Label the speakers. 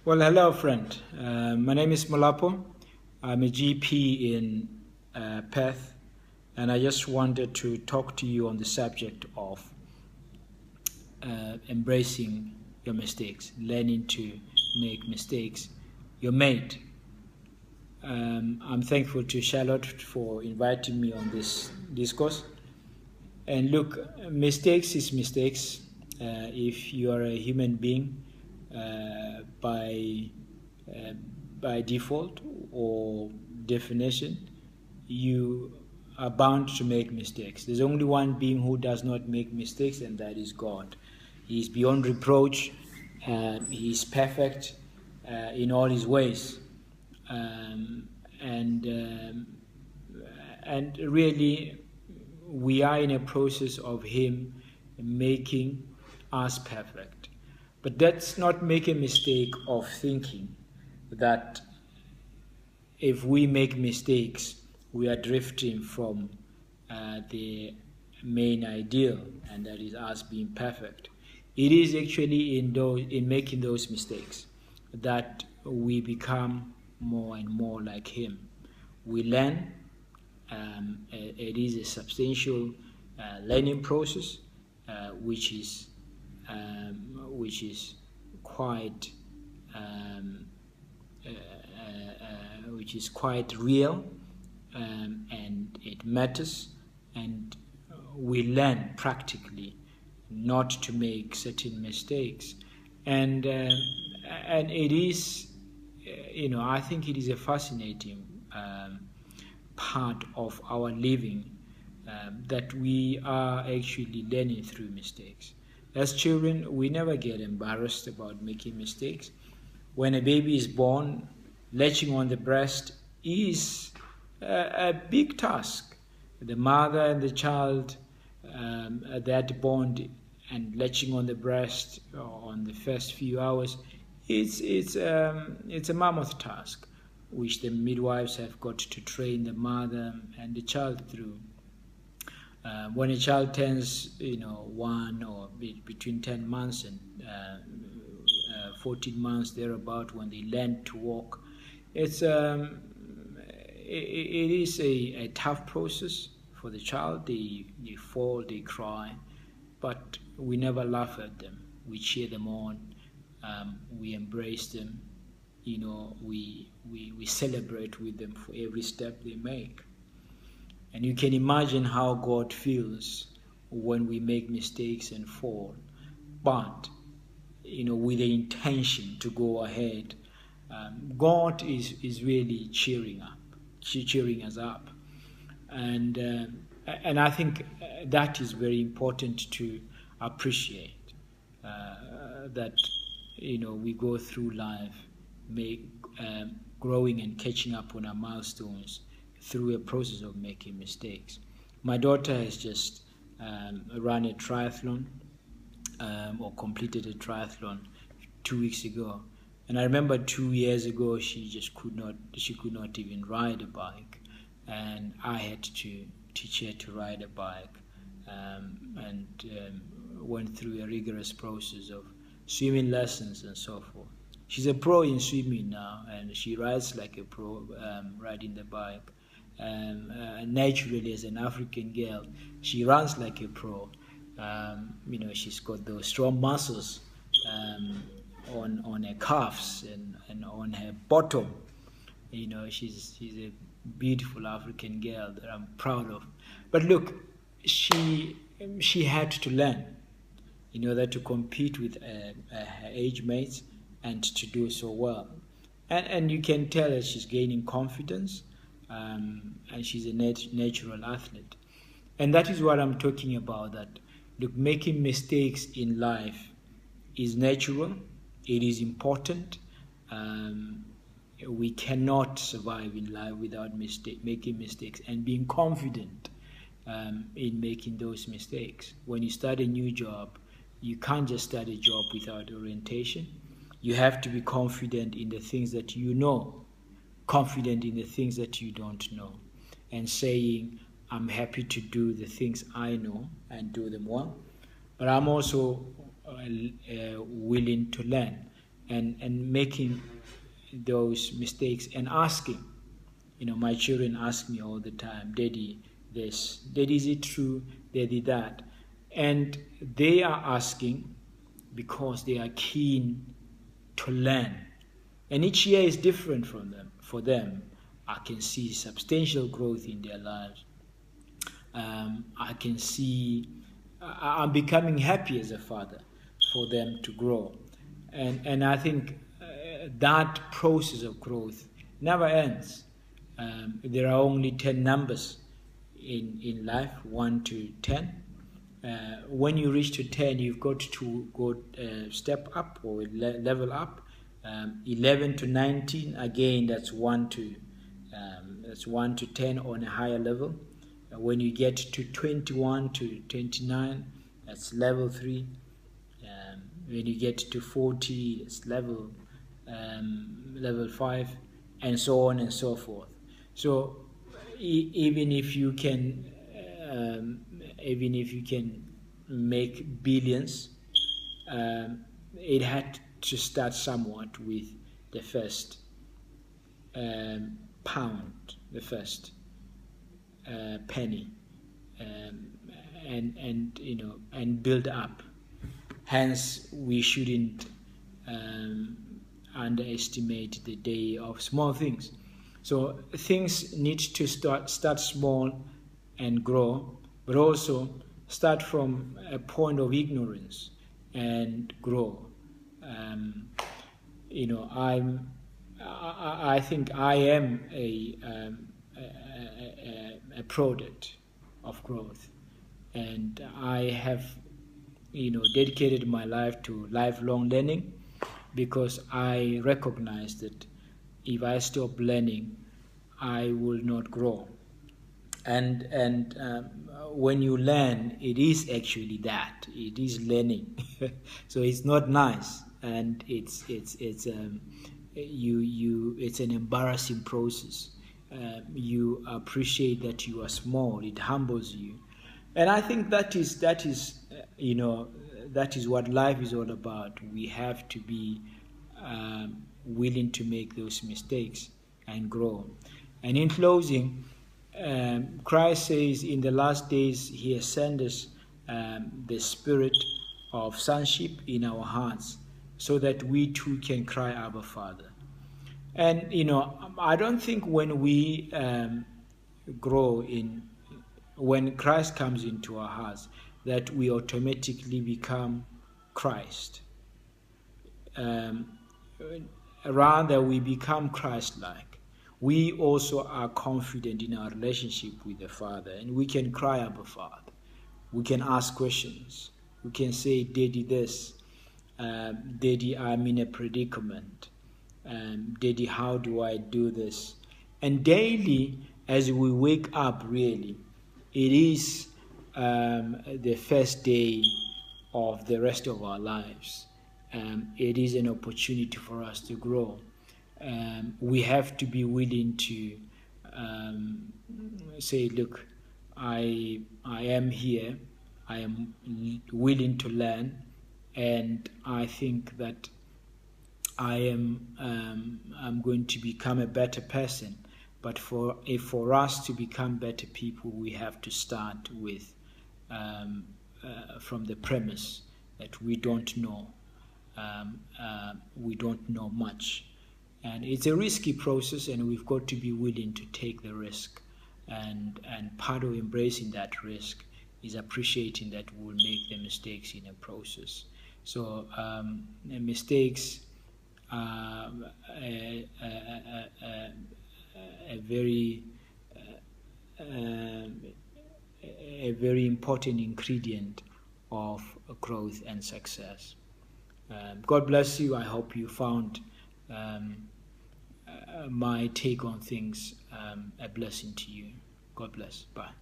Speaker 1: Well, hello, friend. My name is Malapo. I'm a GP in Perth, and I just wanted to talk to you on the subject of embracing your mistakes, learning to make mistakes your mate. I'm thankful to Charlotte for inviting me on this discourse. And look, mistakes is mistakes. If you are a human being, uh, by uh, by default or definition, you are bound to make mistakes. There's only one being who does not make mistakes, and that is God. He is beyond reproach. He is perfect in all his ways, um, and um, and really, we are in a process of Him making us perfect. But let's not make a mistake of thinking that if we make mistakes, we are drifting from the main ideal, and that is us being perfect. It is actually in making those mistakes that we become more and more like Him. We learn. It is a substantial learning process, which is quite um, which is quite real, and it matters, and we learn practically not to make certain mistakes, and it is, I think it is a fascinating part of our living, that we are actually learning through mistakes. As children, we never get embarrassed about making mistakes. When a baby is born, latching on the breast is a big task. The mother and the child, that bond and latching on the breast on the first few hours, it's a mammoth task, which the midwives have got to train the mother and the child through. When a child turns, 1 or between 10 months and 14 months thereabout, when they learn to walk, it is a tough process for the child. They fall, they cry, but we never laugh at them. We cheer them on. We embrace them. We celebrate with them for every step they make. And you can imagine how God feels when we make mistakes and fall, but with the intention to go ahead. God is really cheering us up, and I think that is very important to appreciate, that we go through life, growing and catching up on our milestones through a process of making mistakes. My daughter has just run a triathlon, or completed a triathlon 2 weeks ago, and I remember 2 years ago she could not even ride a bike, and I had to teach her to ride a bike, and went through a rigorous process of swimming lessons and so forth. She's a pro in swimming now, and she rides like a pro, riding the bike. Naturally, as an African girl, she runs like a pro. She's got those strong muscles on her calves and on her bottom. She's a beautiful African girl that I'm proud of. But look, she had to learn in order to compete with her age mates and to do so well. And you can tell that she's gaining confidence, and she's a natural athlete. And that is what I'm talking about, that look, making mistakes in life is natural, it is important. We cannot survive in life without making mistakes and being confident in making those mistakes. When you start a new job, you can't just start a job without orientation. You have to be confident in the things that you know, confident in the things that you don't know, and saying, I'm happy to do the things I know and do them well, but I'm also willing to learn. and making those mistakes and asking. My children ask me all the time, Daddy, this, Daddy, is it true? Daddy, that. And they are asking because they are keen to learn. And each year is different from them. For them, I can see substantial growth in their lives. I can see I'm becoming happy as a father for them to grow. And I think that process of growth never ends. There are only 10 numbers in life, 1 to 10. When you reach to 10, you've got to go step up or level up. 11 to 19, again, that's 1 to 10 on a higher level. When you get to 21 to 29, that's level 3. When you get to 40, it's level 5, and so on and so forth. So even if you can make billions, it had to start somewhat with the first pound, the first penny, and build up. Hence, we shouldn't underestimate the day of small things. So things need to start small and grow, but also start from a point of ignorance and grow. I think I am a product of growth, and I have dedicated my life to lifelong learning, because I recognize that if I stop learning, I will not grow. And when you learn, it is actually that. It is learning. So it's not nice, and it's an embarrassing process. You appreciate that you are small. It humbles you, and I think that is what life is all about. We have to be willing to make those mistakes and grow. And in closing, Christ says in the last days he has sent us the spirit of sonship in our hearts, so that we too can cry, Abba, Father. And I don't think when we grow when Christ comes into our hearts, that we automatically become Christ. Rather, we become Christ-like. We also are confident in our relationship with the Father, and we can cry, Abba, Father. We can ask questions. We can say, Daddy, this. Daddy, I'm in a predicament. Daddy, how do I do this? And daily, as we wake up, really, it is the first day of the rest of our lives. It is an opportunity for us to grow. We have to be willing to say, look, I am here. I am willing to learn, and I think that I'm going to become a better person. But for us to become better people, we have to start with from the premise that we don't know. We don't know much, and it's a risky process, and we've got to be willing to take the risk. And part of embracing that risk is appreciating that we'll make the mistakes in a process. So mistakes are a very important ingredient of growth and success. God bless you. I hope you found my take on things a blessing to you. God bless. Bye.